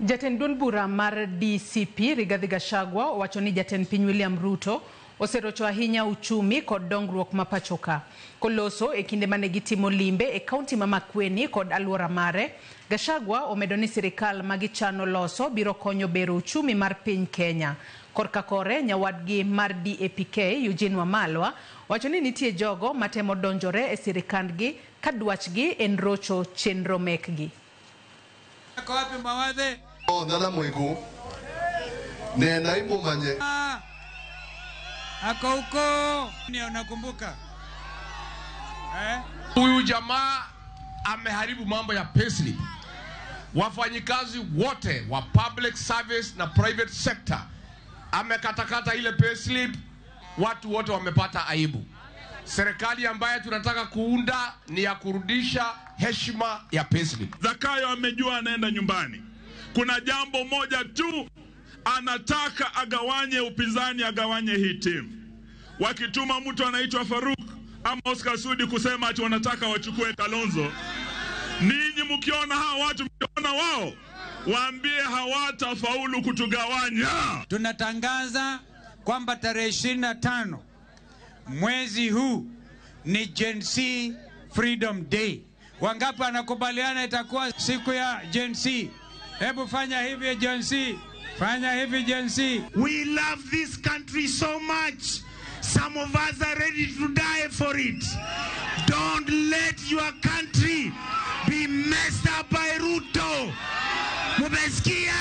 Jatend duond bura mar DCP Rigathi Gachagua owacho ni jatend piny William Ruto oserocho ahinya uchumi kod dongruok ma pacho ka. Koloso e kinde mane gitimo limbe e kaunti ma Makueni kod aluora mare, Gachagua omedo ni sirikal ma gichano loso biro konyo bero uchumi mar piny Kenya. Korka kore nyawadgi mar DAPK Eugene Wamalwa wacho ni nitie jogo matemo donjore e sirikandgi ka dwachgi en rocho chenro mekgi. Ako wapi mawadhe? Nana mwiku. Ne naibu manye. Ako huko. Ni unakumbuka? Huyu jamaa ameharibu mambo ya payslip. Wafanyikazi wote wa public service na private sector amekatakata ile payslip, watu wote wamepata aibu. Serikali ambayo tunataka kuunda ni ya kurudisha heshima ya payslip. Zakayo amejua anaenda nyumbani. Kuna jambo moja tu anataka agawanye upinzani, agawanye hii timu. Wakituma mtu anaitwa Faruk ama Oscar Sudi kusema ati wanataka wachukue Kalonzo, ninyi mkiona hawa watu, mkiona wao, waambie hawatafaulu kutugawanya. Tunatangaza kwamba tarehe 25 mwezi huu ni Gen Z Freedom Day. Wangapi anakubaliana itakuwa siku ya Gen Z? Hebu fanya hivi Gen Z. Fanya hivi Gen Z. We love this country so much. Some of us are ready to die for it. Don't let your country be messed up by Ruto. Mumesikia?